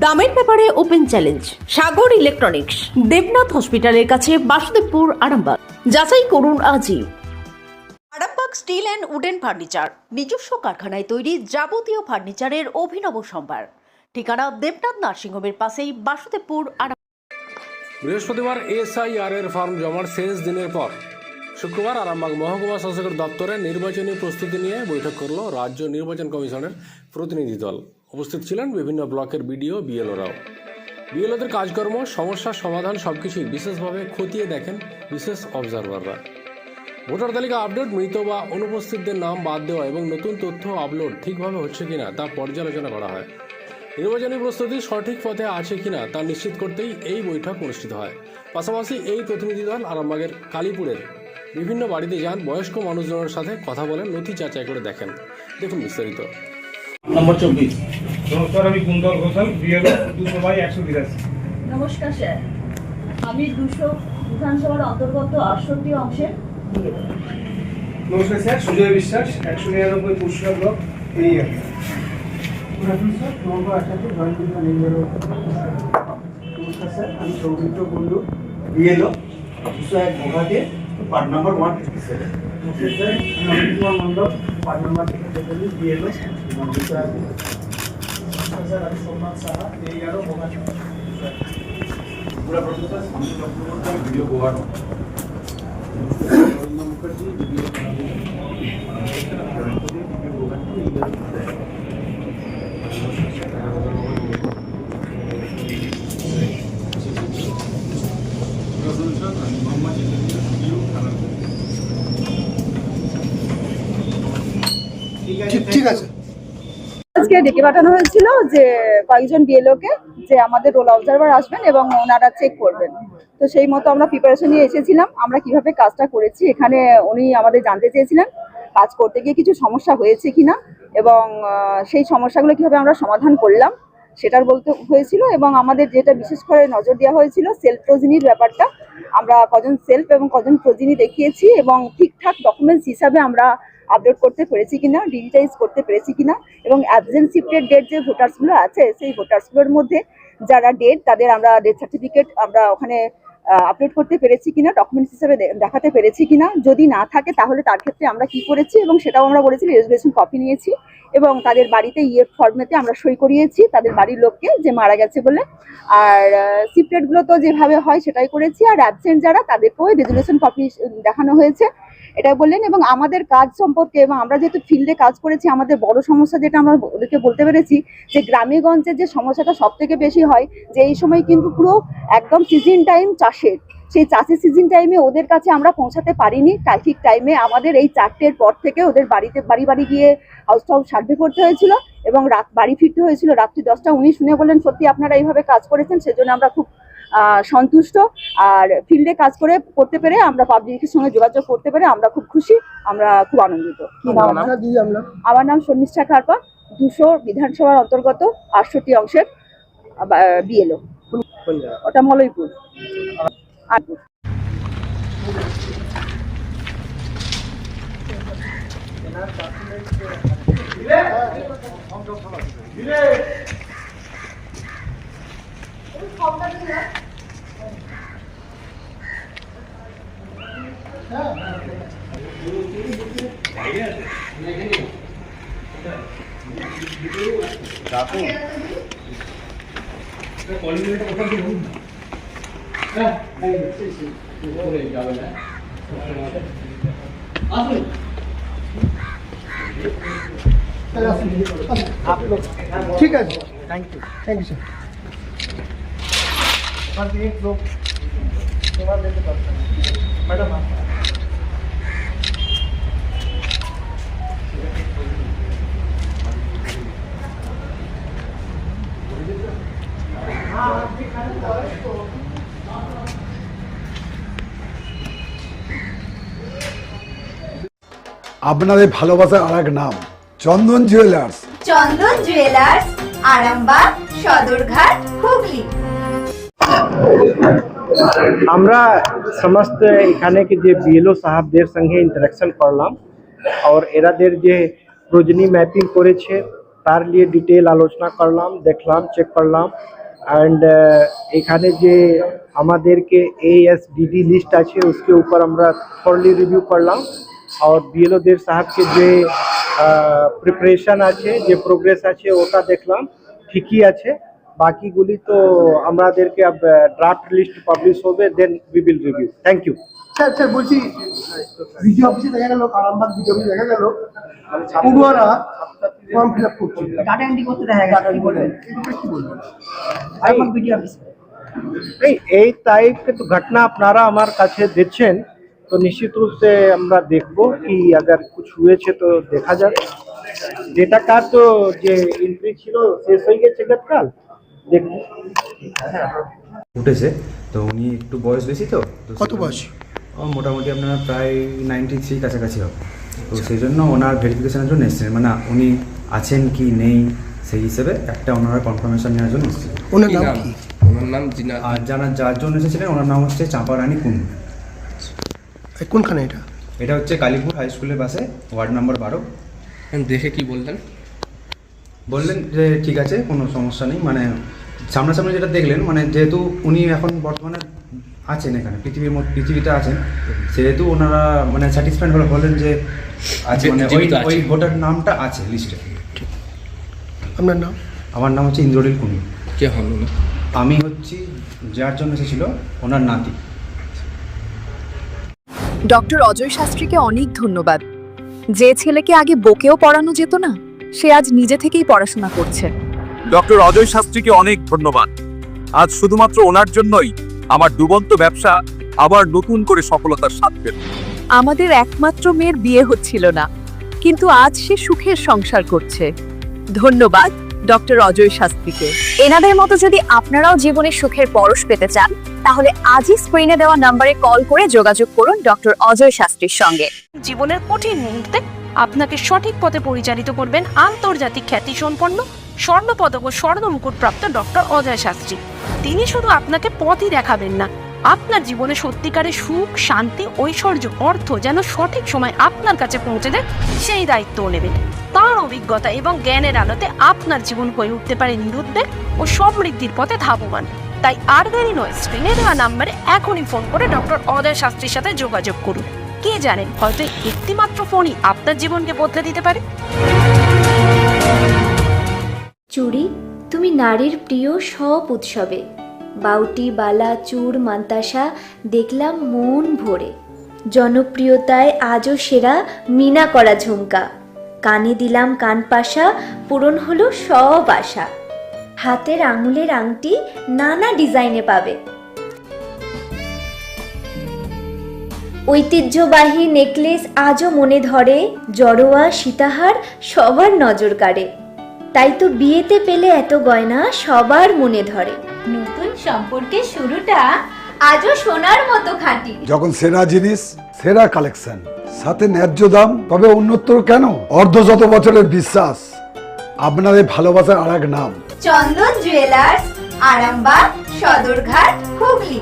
দামের ব্যাপারে open challenge সাগর electronics, Debnath হসপিটালের কাছে, বাসুদেবপুর, আরামবাগ। যাচাই করুন আজই। Arambagh steel and wooden furniture, নিজস্ব কারখানায় তৈরি যাবতীয় ফার্নিচারের অভিনব সম্ভার। ঠিকানা দেবনাথ নার্সিংহোমের পাশেই, বাসুদেবপুর, আরামবাগ। বৃহস্পতিবার এসআইআর এর ফর্ম জমার শেষ দিনের পর শুক্রবার আরামবাগ মহকুমা শাসকের দপ্তরে নির্বাচনী প্রস্তুতি নিয়ে বৈঠক করল রাজ্য নির্বাচন কমিশনের প্রতিনিধি দল। উপস্থিত ছিলেন বিভিন্ন ব্লকের বিডিও, বিএলওরাও। বিএলওদের কাজকর্ম, সমস্যার সমাধান সবকিছুই বিশেষভাবে খতিয়ে দেখেন বিশেষ অবজারভাররা। ভোটার তালিকা আপডেট, মৃত বা অনুপস্থিতদের নাম বাদ দেওয়া এবং নতুন তথ্য আপলোড ঠিকভাবে হচ্ছে কিনা তা পর্যালোচনা করা হয়। নির্বাচনী প্রস্তুতি সঠিক পথে আছে কিনা তা নিশ্চিত করতেই এই বৈঠক অনুষ্ঠিত হয়। পাশাপাশি এই প্রতিনিধি দল আরামবাগের কালীপুরের বিভিন্ন বাড়িতে যান, বয়স্ক মানুষজনের সাথে কথা বলেন, নথি যাচাই করে দেখেন। দেখুন বিস্তারিত। নম্বর 24। নমস্কার, আমি কুন্দল ঘোষাল, বিএলও 200/182। নমস্কার স্যার, আমি 200 বিধানসভার অন্তর্গত 68 অংশের বিএলও। নমস্কার স্যার, সুজয় বিশ্বাস, 199 পুরসভা ব্লক এই এলাকা। স্যার, নমস্কার স্যার, আমি সৌমিত্র কুণ্ডু, বিএলও 201 ভোগাতে, পার্ট নাম্বার 157। স্যার, আমি Anil Kumar Mondal, part number 43, BLO 201। Sir, আমি সোমনাথ সাহা, এই ভোগাতে। পুরা প্রফেসর সামনে চক্রবর্তী, ভিডিও গোয়ানো মুখার্জি, ভিডিও ঠিক আছে। আজকে ডেকে পাঠানো হয়েছিল যে কয়েকজন বিএলওকে যে আমাদের রোল অবজারভার আসবেন এবং ওনারা চেক করবেন। তো সেই মতো আমরা প্রিপারেশন নিয়ে এসেছিলাম। আমরা কিভাবে কাজটা করেছি, এখানে উনি আমাদের জানতে চেয়েছিলেন কাজ করতে গিয়ে কিছু সমস্যা হয়েছে কিনা এবং সেই সমস্যাগুলো কিভাবে আমরা সমাধান করলাম সেটার বলতে হয়েছিল। এবং আমাদের যেটা বিশেষ করে নজর দেওয়া হয়েছিল সেলফ প্রোজিনির ব্যাপারটা, আমরা কজন সেলফ এবং কজন প্রোজিনি দেখিয়েছি এবং ঠিকঠাক ডকুমেন্টস হিসাবে আমরা আপলোড করতে পেরেছি কিনা, ডিজিটাইজ করতে পেরেছি কিনা, এবং অ্যাবসেন্ট শিফটেড ডেট যে ভোটার্সগুলো আছে সেই ভোটার্সগুলোর মধ্যে যারা ডেট, তাদের আমরা ডেথ সার্টিফিকেট আমরা ওখানে আপলোড করতে পেরেছি কিনা, ডকুমেন্টস হিসেবে দেখাতে পেরেছি কিনা। যদি না থাকে তাহলে তার ক্ষেত্রে আমরা কি করেছি এবং সেটাও আমরা বলেছি। রেজুলেশন কপি নিয়েছি এবং তাদের বাড়িতে ইএফ ফর্মেতে আমরা সই করিয়েছি তাদের বাড়ির লোককে যে মারা গেছে বলে। আর শিফটেডগুলো তো যেভাবে হয় সেটাই করেছি। আর অ্যাবসেন্ট যারা তাদেরকেও রেজুলেশন কপি দেখানো হয়েছে, এটা বললেন। এবং আমাদের কাজ সম্পর্কে, এবং আমরা যেহেতু ফিল্ডে কাজ করেছি, আমাদের বড় সমস্যা যেটা আমরা ওদেরকে বলতে পেরেছি যে গ্রামে গঞ্জে যে সমস্যাটা সব থেকে বেশি হয় যে এই সময় কিন্তু পুরো একদম সিজন টাইম চাষের, সেই চাষের সিজন টাইমে ওদের কাছে আমরা পৌঁছাতে পারিনি ঠিক টাইমে। আমাদের এই 4টের পর থেকে ওদের বাড়ি বাড়ি গিয়ে হাউস টাউস সার্ভে করতে হয়েছিল এবং বাড়ি ফিরতে হয়েছিল রাত্রি 10টা। উনি শুনে বললেন সত্যি আপনারা এইভাবে কাজ করেছেন, সেজন্য আমরা খুব সন্তুষ্ট। আর ফিল্ডে কাজ করতে পেরে, আমরা পাবলিকের সঙ্গে যোগাযোগ করতে পেরে আমরা খুব খুশি, আমরা খুব আনন্দিত। আমার নাম শর্মিষ্ঠা খারপা, 200 বিধানসভার অন্তর্গত 68 অংশের বিএলও। ওটা মলয়পুর। ঠিক আছে, থ্যাংক ইউ স্যার। एक लोग मैडम আপনাদের ভালোবাসার আর এক নাম চন্দন জুয়েলার্স। চন্দন জুয়েলার্স, আরামবাগ, সদরঘাট, হুগলি। আমরা সমস্ত এখানে কি যে বিএলও সাহেবদের সঙ্গে ইন্টারাকশন করলাম और এরাদের যে প্রোজনি ম্যাপিং করেছে তার নিয়ে ডিটেল আলোচনা করলাম, দেখলাম, চেক করলাম। অ্যান্ড এখানে যে আমাদেরকে ASDD লিস্ট আছে उसके ऊपर আমরা थॉरली रिव्यू করলাম। আর বিএলওদের সাহেবকে যে প্রিপারেশন আছে, যে প্রোগ্রেস আছে ওটা দেখলাম ঠিকই আছে। বাকিগুলি তো আমাদেরকে ড্রাফট লিস্ট পাবলিশ হবে, then we will review. Thank you. Sir sir বলছি ভিডিও অফিসে দেখা গেল, আরামবাগ ভিডিও অফিসে দেখা গেল পড়ুয়ারা ফর্ম ফিল আপ করছে, ডাটা এন্ট্রি করতে দেখা গেল, কি বলবেন? কি বলবেন? আরামবাগ ভিডিও অফিসে नहीं এই टाइप के तो घटना আপনারা আমার কাছে দিচ্ছেন, তো নিশ্চিত रूप से আমরা দেখব কি अगर कुछ হয়েছে তো দেখা যাবে। যেটা কার তো যে এন্ট্রি ছিল শেষ হয়ে গেছে গতকাল, দেখব। উঠেছে তো উনি একটু বয়স বেশি, তো কত বয়স? মোটামুটি আপনার প্রায় 93 কাছাকাছি হবে। তো সেই জন্য ওনার ভেরিফিকেশনের জন্য এসেছেন, মানে উনি আছেন কি নেই সেই হিসেবে একটা ওনারা কনফার্মেশন নেওয়ার জন্য এসেছেন। ওনার নাম কি? আর যার জন্য এসেছিলেন ওনার নাম হচ্ছে চাঁপারানী কুন্ডু। কোনখানে এটা? এটা হচ্ছে কালীপুর হাই স্কুলের পাশে, ওয়ার্ড নাম্বার 12। দেখে কি বললেন? বললেন যে ঠিক আছে, কোনো সমস্যা নেই, মানে সামনাসামনি যেটা দেখলেন, মানে যেহেতু উনি এখন বর্তমানে আছেন এখানে পৃথিবীতে আছেন, সেহেতু ওনারা মানে স্যাটিসফাইড হলেন যে আছে, মানে ওই ভোটার নামটা আছে লিস্টে। আপনার নাম? আমার নাম হচ্ছে ইন্দ্রনীল কুন্ডু। কে হন? আমি হচ্ছি যার জন্য এসেছিল ওনার নাতি। ডক্টর অজয় শাস্ত্রীকে অনেক ধন্যবাদ। যে ছেলেকে আগে বকেও পড়ানো যেত না, সে আজ নিজে থেকেই পড়াশোনা করছে। ডক্টর অজয় শাস্ত্রীকে অনেক ধন্যবাদ। আজ শুধুমাত্র ওনার জন্যই আমার ডুবন্ত ব্যবসা আবার নতুন করে সফলতার স্বাদ পেল। আমাদের একমাত্র মেয়ের বিয়ে হচ্ছিল না, কিন্তু আজ সে সুখের সংসার করছে। ধন্যবাদ ডক্টর অজয় শাস্ত্রীকে। এনাদের মতো যদি আপনারাও জীবনে সুখের পরশ পেতে চান, তাহলে আজই স্ক্রিনে দেওয়া নম্বরে কল করে যোগাযোগ করুন ডক্টর অজয় শাস্ত্রীর সঙ্গে। জীবনের কঠিন মুহূর্তে আপনাকে সঠিক পথে পরিচালিত করবেন আন্তর্জাতিক খ্যাতিসম্পন্ন স্বর্ণপদক ও স্বর্ণ মুকুট প্রাপ্ত ডক্টর অজয় শাস্ত্রী। তিনি শুধু আপনাকে পথই দেখাবেন না, আপনার জীবনে সত্যিকারের সুখ, শান্তি, ঐশ্বর্য, অর্থ যেন সঠিক সময় আপনার কাছে পৌঁছে দেয় সেই দায়িত্বও নেবেন। তার অভিজ্ঞতা এবং জ্ঞানের আলোতে আপনার জীবন হয়ে উঠতে পারে নিরুদ্বেগ ও সমৃদ্ধির পথে ধাবমান। তাই আর দেরি নয়, স্ক্রিনে দেওয়া নাম্বারে এখনই ফোন করে ডক্টর অজয় শাস্ত্রীর সাথে যোগাযোগ করুন। কে জানেন, হয়তো একটি মাত্র ফোনই আপনার জীবনকে বদলে দিতে পারে। চুড়ি, তুমি নারীর প্রিয় সব উৎসবে। বাউটি, বালা, চূড়, মান্তাসা দেখলাম মন ভরে। জনপ্রিয়তায় আজও সেরা মিনা করা ঝুমকা। কানে দিলাম কানপাশা, পূরণ হলো সব আশা। হাতের আঙুলের আংটি নানা ডিজাইনে পাবে। ঐতিহ্যবাহী নেকলেস আজও মনে ধরে। জড়োয়া, সীতাহার সবার নজর কাড়ে। তাই তো বিয়েতে পেলে এত গয়না সবার মনে ধরে। নতুন সম্পর্কের শুরুটা আজও সোনার মতো খাঁটি। যখন সেরা জিনিস, সেরা কালেকশন, সাথে ন্যায্য দাম, তবে উন্নতর কেন? অর্ধশত বছরের বিশ্বাস, আপনাদের ভালোবাসার আর এক নাম চন্দন জুয়েলার্স, আরামবাগ, সদরঘাট, হুগলি।